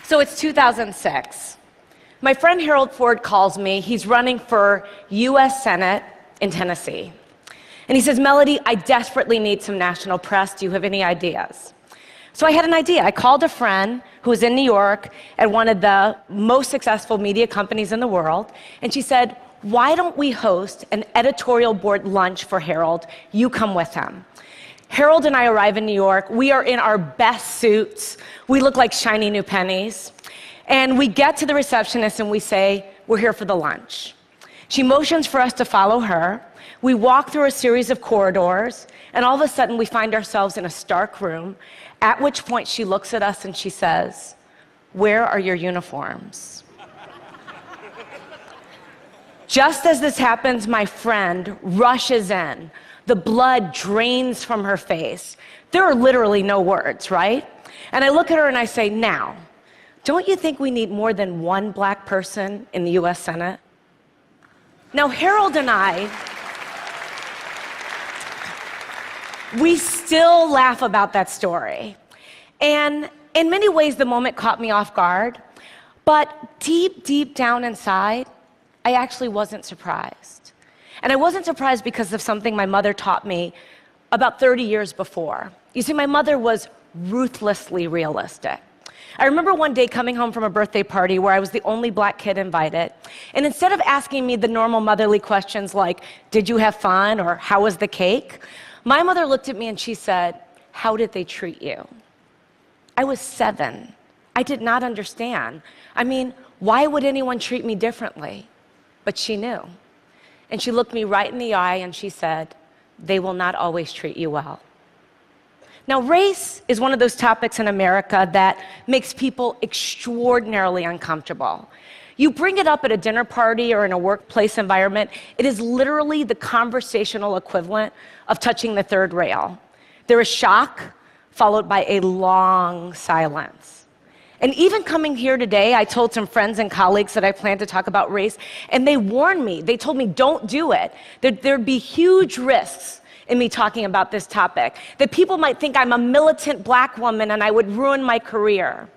So it's 2006. My friend Harold Ford calls me. He's running for US Senate in Tennessee. And he says, Mellody, I desperately need some national press. Do you have any ideas? So I had an idea. I called a friend who was in New York at one of the most successful media companies in the world. And she said, why don't we host an editorial board lunch for Harold? You come with him. Harold and I arrive in New York. We are in our best suits. We look like shiny new pennies. And we get to the receptionist and we say, we're here for the lunch. She motions for us to follow her. We walk through a series of corridors, and all of a sudden we find ourselves in a stark room, at which point she looks at us and she says, where are your uniforms? Just as this happens, my friend rushes in. The blood drains from her face. There are literally no words, right? And I look at her and I say, now, don't you think we need more than one black person in the US Senate? Now, Harold and I, we still laugh about that story. And in many ways, the moment caught me off guard. But deep, deep down inside, I actually wasn't surprised. And I wasn't surprised because of something my mother taught me about 30 years before. You see, my mother was ruthlessly realistic. I remember one day coming home from a birthday party where I was the only black kid invited. And instead of asking me the normal motherly questions like, did you have fun or how was the cake? My mother looked at me and she said, how did they treat you? I was 7. I did not understand. I mean, why would anyone treat me differently? But she knew. And she looked me right in the eye and she said, they will not always treat you well. Now, race is one of those topics in America that makes people extraordinarily uncomfortable. You bring it up at a dinner party or in a workplace environment, it is literally the conversational equivalent of touching the third rail. There is shock, followed by a long silence. And even coming here today, I told some friends and colleagues that I plan to talk about race, and they warned me. They told me, don't do it. There'd be huge risks in me talking about this topic, that people might think I'm a militant black woman and I would ruin my career.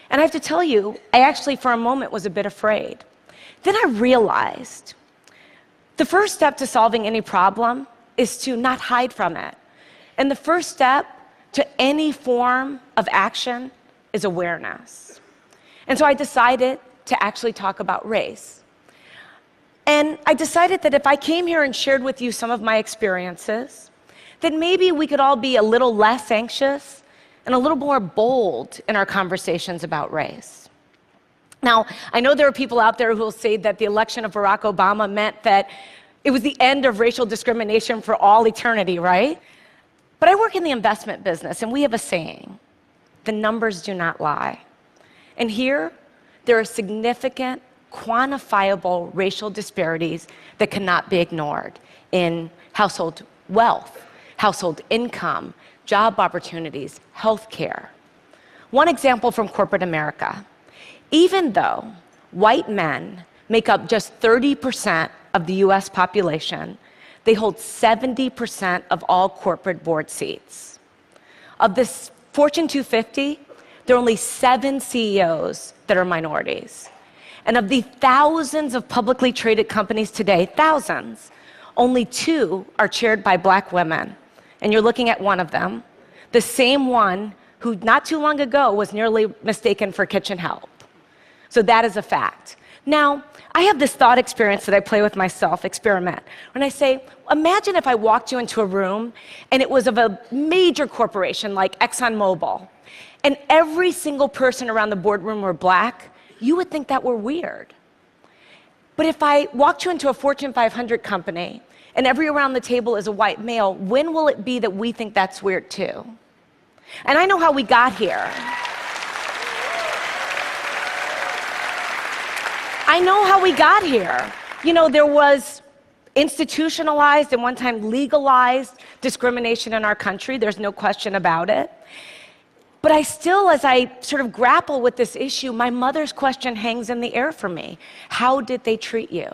And I have to tell you, I actually, for a moment, was a bit afraid. Then I realized the first step to solving any problem is to not hide from it. And the first step to any form of action is awareness. And so I decided to actually talk about race. And I decided that if I came here and shared with you some of my experiences, then maybe we could all be a little less anxious and a little more bold in our conversations about race. Now, I know there are people out there who will say that the election of Barack Obama meant that it was the end of racial discrimination for all eternity, right? But I work in the investment business, and we have a saying, the numbers do not lie. And here, there are significant, quantifiable racial disparities that cannot be ignored in household wealth, household income, job opportunities, healthcare. One example from corporate America. Even though white men make up just 30% of the US population, they hold 70% of all corporate board seats. Of this Fortune 250, there are only 7 CEOs that are minorities. And of the thousands of publicly traded companies today, thousands, only 2 are chaired by black women. And you're looking at one of them, the same one who not too long ago was nearly mistaken for kitchen help. So that is a fact. Now, I have this thought experience that I play with myself, experiment. When I say, imagine if I walked you into a room and it was of a major corporation like ExxonMobil, and every single person around the boardroom were black, you would think that were weird. But if I walked you into a Fortune 500 company and every around the table is a white male, when will it be that we think that's weird too? And I know how we got here. I know how we got here. You know, there was institutionalized and one time legalized discrimination in our country. There's no question about it. But I still, as I sort of grapple with this issue, my mother's question hangs in the air for me. How did they treat you?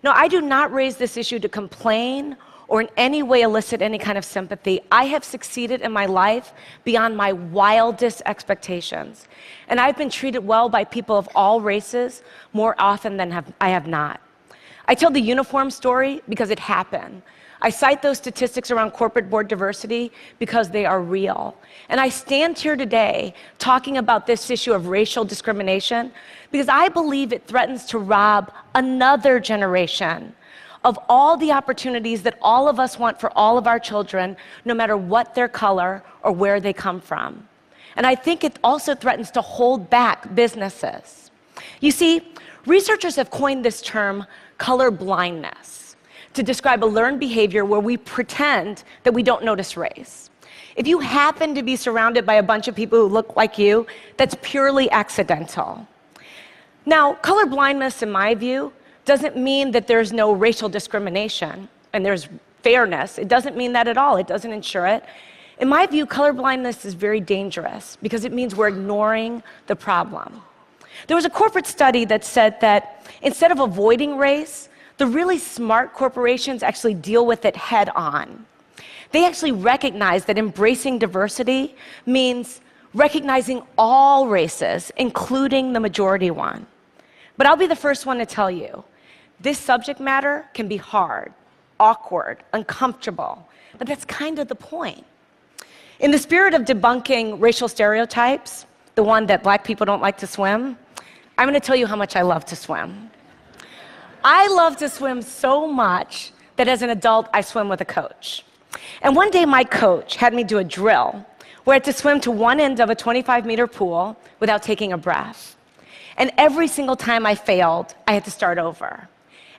No, I do not raise this issue to complain or in any way elicit any kind of sympathy, I have succeeded in my life beyond my wildest expectations. And I've been treated well by people of all races more often than I have not. I tell the uniform story because it happened. I cite those statistics around corporate board diversity because they are real. And I stand here today talking about this issue of racial discrimination because I believe it threatens to rob another generation of all the opportunities that all of us want for all of our children, no matter what their color or where they come from. And I think it also threatens to hold back businesses. You see, researchers have coined this term color blindness to describe a learned behavior where we pretend that we don't notice race. If you happen to be surrounded by a bunch of people who look like you, that's purely accidental. Now, color blindness, in my view, doesn't mean that there's no racial discrimination and there's fairness. It doesn't mean that at all. It doesn't ensure it. In my view, colorblindness is very dangerous because it means we're ignoring the problem. There was a corporate study that said that instead of avoiding race, the really smart corporations actually deal with it head on. They actually recognize that embracing diversity means recognizing all races, including the majority one. But I'll be the first one to tell you, this subject matter can be hard, awkward, uncomfortable, but that's kind of the point. In the spirit of debunking racial stereotypes, the one that black people don't like to swim, I'm going to tell you how much I love to swim. I love to swim so much that as an adult, I swim with a coach. And one day my coach had me do a drill where I had to swim to one end of a 25-meter pool without taking a breath. And every single time I failed, I had to start over.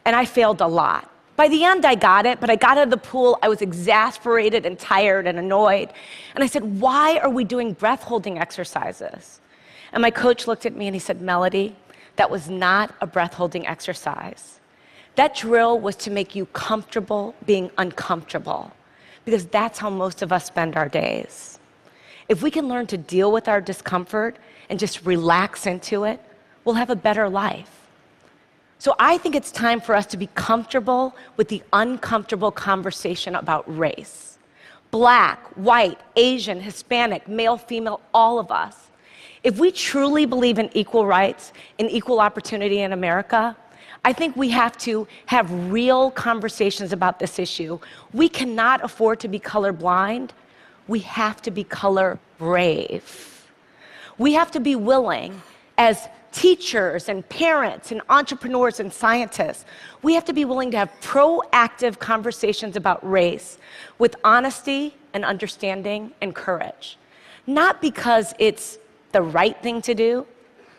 And I failed a lot. By the end, I got it, but I got out of the pool, I was exasperated and tired and annoyed. And I said, why are we doing breath-holding exercises? And my coach looked at me and he said, Mellody, that was not a breath-holding exercise. That drill was to make you comfortable being uncomfortable, because that's how most of us spend our days. If we can learn to deal with our discomfort and just relax into it, we'll have a better life. So I think it's time for us to be comfortable with the uncomfortable conversation about race. Black, white, Asian, Hispanic, male, female, all of us. If we truly believe in equal rights and equal opportunity in America, I think we have to have real conversations about this issue. We cannot afford to be colorblind. We have to be color brave. We have to be willing, as teachers and parents and entrepreneurs and scientists, we have to be willing to have proactive conversations about race with honesty and understanding and courage. Not because it's the right thing to do,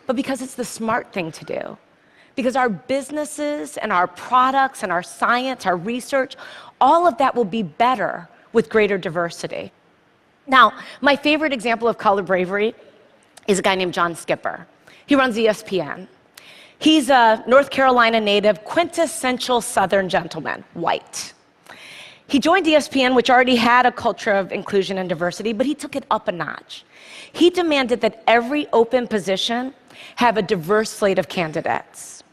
but because it's the smart thing to do. Because our businesses and our products and our science, our research, all of that will be better with greater diversity. Now, my favorite example of color bravery is a guy named John Skipper. He runs ESPN. He's a North Carolina native, quintessential Southern gentleman, white. He joined ESPN, which already had a culture of inclusion and diversity, but he took it up a notch. He demanded that every open position have a diverse slate of candidates.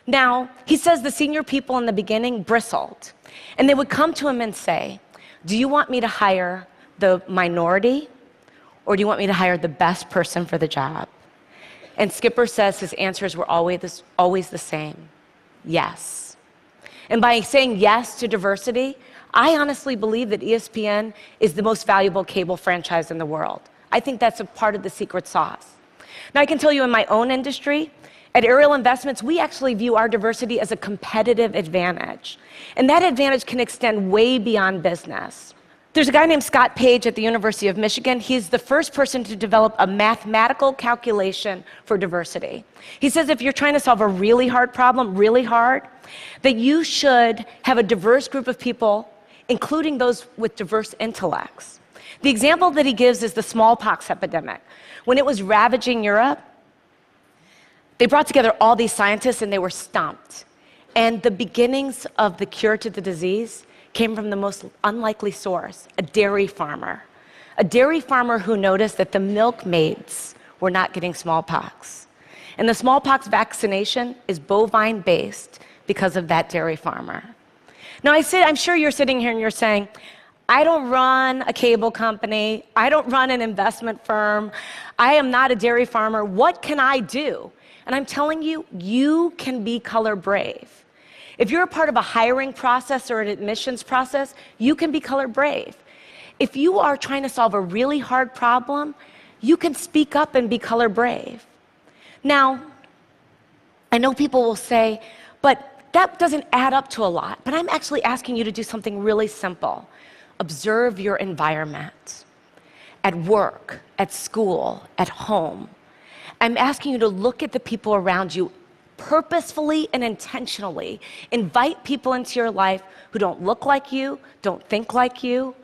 Now, he says the senior people in the beginning bristled, and they would come to him and say, do you want me to hire the minority, or do you want me to hire the best person for the job? And Skipper says his answers were always the same: yes. And by saying yes to diversity, I honestly believe that ESPN is the most valuable cable franchise in the world. I think that's a part of the secret sauce. Now, I can tell you in my own industry, at Ariel Investments, we actually view our diversity as a competitive advantage. And that advantage can extend way beyond business. There's a guy named Scott Page at the University of Michigan. He's the first person to develop a mathematical calculation for diversity. He says if you're trying to solve a really hard problem, really hard, that you should have a diverse group of people, including those with diverse intellects. The example that he gives is the smallpox epidemic. When it was ravaging Europe, they brought together all these scientists and they were stumped. And the beginnings of the cure to the disease came from the most unlikely source, a dairy farmer. A dairy farmer who noticed that the milkmaids were not getting smallpox. And the smallpox vaccination is bovine-based because of that dairy farmer. Now, I'm sure you're sitting here and you're saying, I don't run a cable company. I don't run an investment firm. I am not a dairy farmer. What can I do? And I'm telling you, you can be color brave. If you're a part of a hiring process or an admissions process, you can be color brave. If you are trying to solve a really hard problem, you can speak up and be color brave. Now, I know people will say, but that doesn't add up to a lot. But I'm actually asking you to do something really simple. Observe your environment at work, at school, at home. I'm asking you to look at the people around you purposefully and intentionally. Invite people into your life who don't look like you, don't think like you,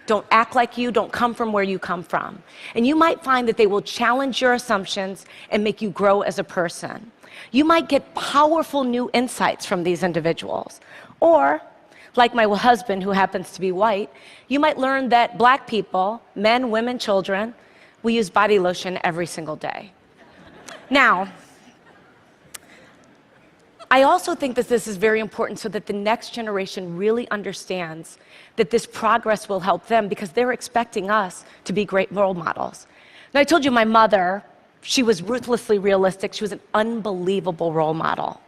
don't act like you, don't come from where you come from. And you might find that they will challenge your assumptions and make you grow as a person. You might get powerful new insights from these individuals. Or, like my husband, who happens to be white, you might learn that black people, men, women, children, we use body lotion every single day. Now, I also think that this is very important so that the next generation really understands that this progress will help them because they're expecting us to be great role models. Now, I told you my mother, she was ruthlessly realistic. She was an unbelievable role model.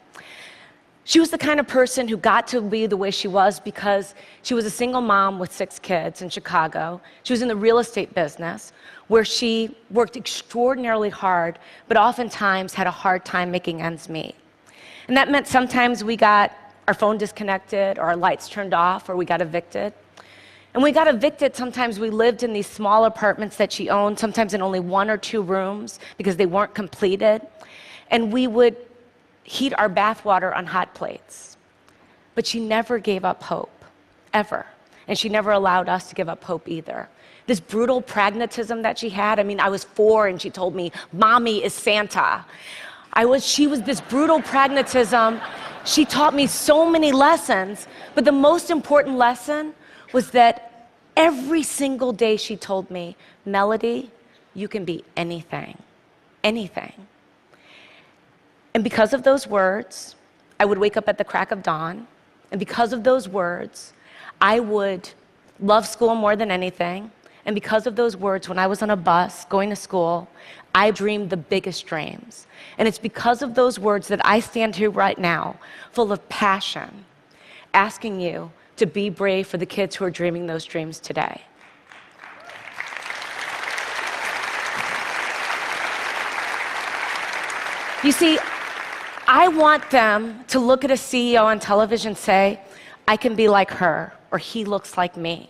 She was the kind of person who got to be the way she was because she was a single mom with 6 kids in Chicago. She was in the real estate business where she worked extraordinarily hard, but oftentimes had a hard time making ends meet. And that meant sometimes we got our phone disconnected or our lights turned off or we got evicted. And when we got evicted, sometimes we lived in these small apartments that she owned, sometimes in only 1 or 2 rooms because they weren't completed. And we would heat our bathwater on hot plates. But she never gave up hope, ever. And she never allowed us to give up hope either. This brutal pragmatism that she had, I was 4 and she told me, "Mommy is Santa." She was this brutal pragmatism. She taught me so many lessons, but the most important lesson was that every single day she told me, "Mellody, you can be anything, anything." And because of those words, I would wake up at the crack of dawn. And because of those words, I would love school more than anything. And because of those words, when I was on a bus going to school, I dreamed the biggest dreams. And it's because of those words that I stand here right now, full of passion, asking you to be brave for the kids who are dreaming those dreams today. You see, I want them to look at a CEO on television and say, "I can be like her," or "He looks like me."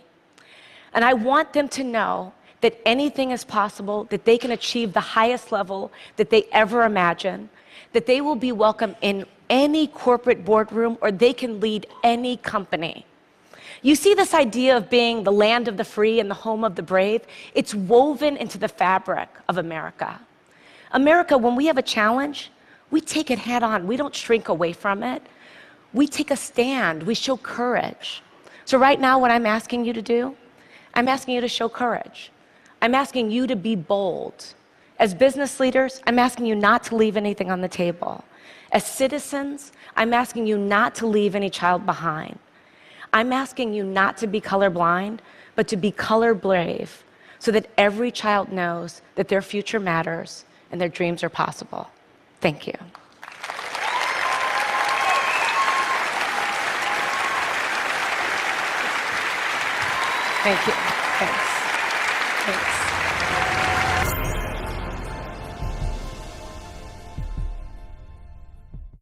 And I want them to know that anything is possible, that they can achieve the highest level that they ever imagined, that they will be welcome in any corporate boardroom, or they can lead any company. You see this idea of being the land of the free and the home of the brave? It's woven into the fabric of America. America, when we have a challenge, we take it head on. We don't shrink away from it. We take a stand. We show courage. So right now, what I'm asking you to do, I'm asking you to show courage. I'm asking you to be bold. As business leaders, I'm asking you not to leave anything on the table. As citizens, I'm asking you not to leave any child behind. I'm asking you not to be colorblind, but to be color brave, so that every child knows that their future matters and their dreams are possible. Thank you. Thank you. Thanks. Thanks.